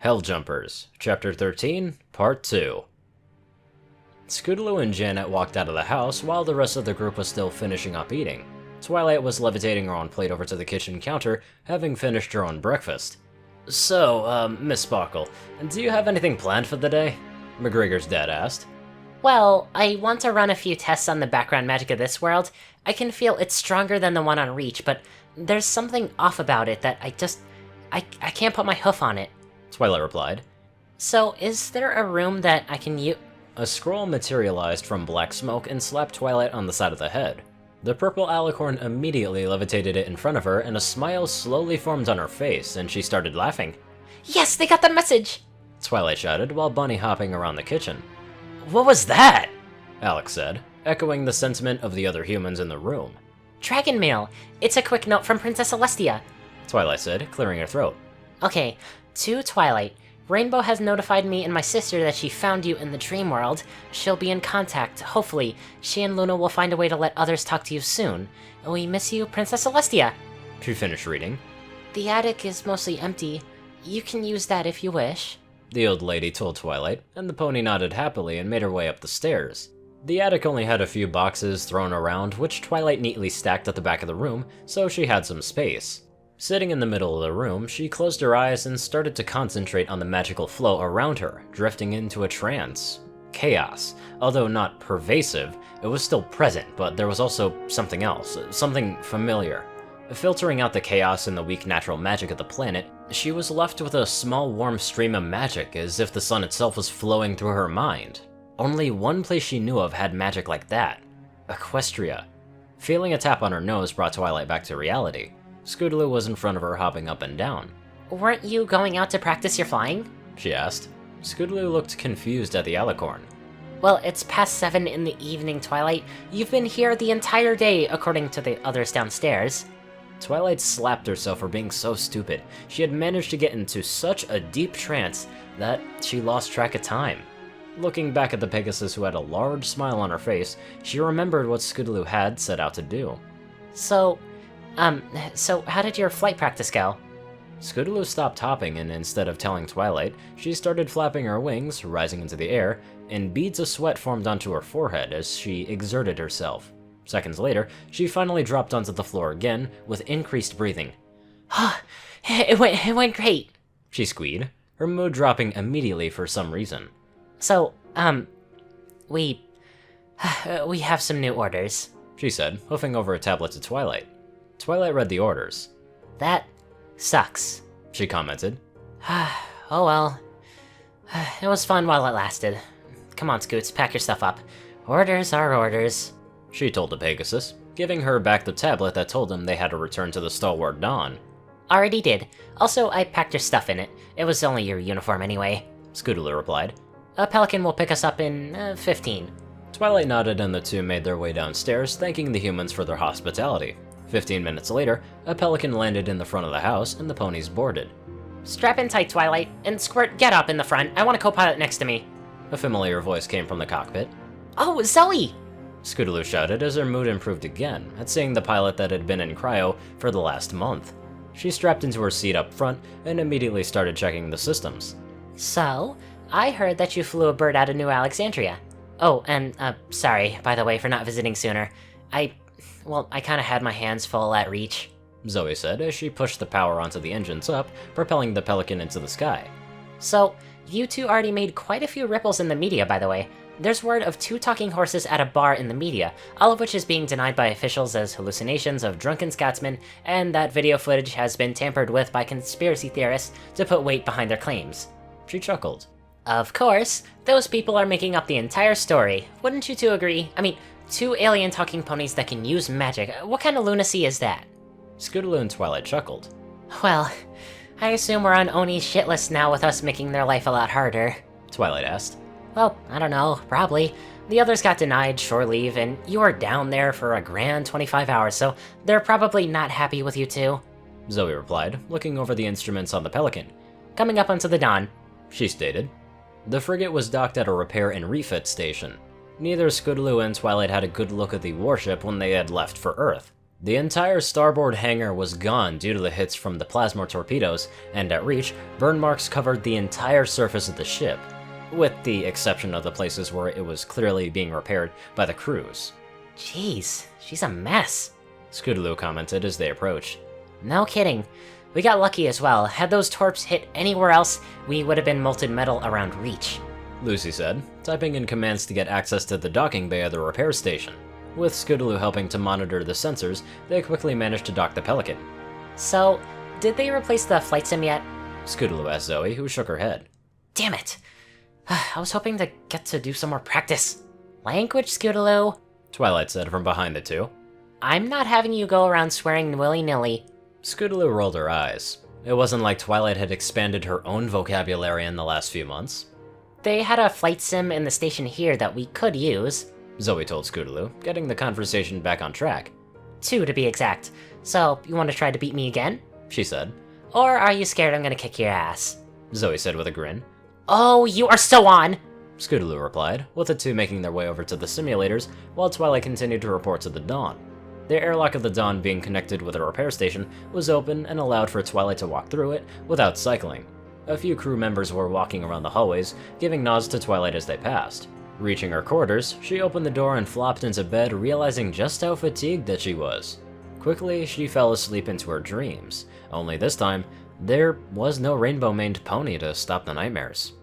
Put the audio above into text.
Helljumpers, Chapter 13, Part 2. Scootaloo and Janet walked out of the house while the rest of the group was still finishing up eating. Twilight was levitating her own plate over to the kitchen counter, having finished her own breakfast. So, Miss Sparkle, do you have anything planned for the day? McGregor's dad asked. Well, I want to run a few tests on the background magic of this world. I can feel it's stronger than the one on Reach, but there's something off about it that I can't put my hoof on it. Twilight replied. So, is there a room that I can use? A scroll materialized from black smoke and slapped Twilight on the side of the head. The purple alicorn immediately levitated it in front of her, and a smile slowly formed on her face, and she started laughing. Yes, they got the message! Twilight shouted while bunny hopping around the kitchen. What was that? Alex said, echoing the sentiment of the other humans in the room. Dragon mail! It's a quick note from Princess Celestia, Twilight said, clearing her throat. Okay, to Twilight. Rainbow has notified me and my sister that she found you in the dream world. She'll be in contact. Hopefully, she and Luna will find a way to let others talk to you soon. We miss you, Princess Celestia. She finished reading. The attic is mostly empty. You can use that if you wish, the old lady told Twilight, and the pony nodded happily and made her way up the stairs. The attic only had a few boxes thrown around, which Twilight neatly stacked at the back of the room, so she had some space. Sitting in the middle of the room, she closed her eyes and started to concentrate on the magical flow around her, drifting into a trance. Chaos. Although not pervasive, it was still present, but there was also something else, something familiar. Filtering out the chaos and the weak natural magic of the planet, she was left with a small warm stream of magic, as if the sun itself was flowing through her mind. Only one place she knew of had magic like that. Equestria. Feeling a tap on her nose brought Twilight back to reality. Scootaloo was in front of her, hopping up and down. Weren't you going out to practice your flying? She asked. Scootaloo looked confused at the alicorn. Well, it's past 7 in the evening, Twilight. You've been here the entire day, according to the others downstairs. Twilight slapped herself for being so stupid. She had managed to get into such a deep trance that she lost track of time. Looking back at the Pegasus, who had a large smile on her face, she remembered what Scootaloo had set out to do. So how did your flight practice go? Scootaloo stopped hopping, and instead of telling Twilight, she started flapping her wings, rising into the air, and beads of sweat formed onto her forehead as she exerted herself. Seconds later, she finally dropped onto the floor again, with increased breathing. It went great, she squeaked, her mood dropping immediately for some reason. So, we have some new orders, she said, hoofing over a tablet to Twilight. Twilight read the orders. That sucks, she commented. Oh well. It was fun while it lasted. Come on, Scoots, pack your stuff up. Orders are orders, she told the Pegasus, giving her back the tablet that told them they had to return to the Stalward Dawn. Already did. Also, I packed your stuff in it. It was only your uniform anyway, Scootaloo replied. A pelican will pick us up in 15. Twilight nodded, and the two made their way downstairs, thanking the humans for their hospitality. 15 minutes later, a pelican landed in the front of the house, and the ponies boarded. Strap in tight, Twilight, and Squirt, get up in the front. I want a co-pilot next to me. A familiar voice came from the cockpit. Oh, Zoe! Scootaloo shouted as her mood improved again at seeing the pilot that had been in cryo for the last month. She strapped into her seat up front and immediately started checking the systems. So, I heard that you flew a bird out of New Alexandria. Oh, and, sorry, by the way, for not visiting sooner. I kinda had my hands full at Reach, Zoe said as she pushed the power onto the engines up, propelling the pelican into the sky. So, you two already made quite a few ripples in the media, by the way. There's word of 2 talking horses at a bar in the media, all of which is being denied by officials as hallucinations of drunken Scotsmen, and that video footage has been tampered with by conspiracy theorists to put weight behind their claims. She chuckled. Of course, those people are making up the entire story. Wouldn't you two agree? I mean, 2 alien talking ponies that can use magic. What kind of lunacy is that? Scootaloo and Twilight chuckled. Well, I assume we're on Oni's shit list now with us making their life a lot harder, Twilight asked. Well, I don't know, probably. The others got denied shore leave, and you were down there for a grand 25 hours, so they're probably not happy with you two, Zoe replied, looking over the instruments on the pelican. Coming up onto the Dawn, she stated. The frigate was docked at a repair and refit station. Neither Scootaloo and Twilight had a good look at the warship when they had left for Earth. The entire starboard hangar was gone due to the hits from the plasma torpedoes, and at reach, burn marks covered the entire surface of the ship, with the exception of the places where it was clearly being repaired by the crews. Jeez, she's a mess, Scootaloo commented as they approached. No kidding. We got lucky as well. Had those torps hit anywhere else, we would have been molten metal around reach, Lucy said, typing in commands to get access to the docking bay of the repair station. With Scootaloo helping to monitor the sensors, they quickly managed to dock the Pelican. So, did they replace the flight sim yet? Scootaloo asked Zoe, who shook her head. Damn it! I was hoping to get to do some more practice. Language, Scootaloo. Twilight said from behind the two. I'm not having you go around swearing willy-nilly. Scootaloo rolled her eyes. It wasn't like Twilight had expanded her own vocabulary in the last few months. They had a flight sim in the station here that we could use, Zoe told Scootaloo, getting the conversation back on track. 2 to be exact. So, you want to try to beat me again? She said. Or are you scared I'm gonna kick your ass? Zoe said with a grin. Oh, you are so on! Scootaloo replied, with the two making their way over to the simulators, while Twilight continued to report to the Dawn. The airlock of the Dawn, being connected with a repair station, was open and allowed for Twilight to walk through it without cycling. A few crew members were walking around the hallways, giving nods to Twilight as they passed. Reaching her quarters, she opened the door and flopped into bed, realizing just how fatigued that she was. Quickly, she fell asleep into her dreams, only this time, there was no rainbow-maned pony to stop the nightmares.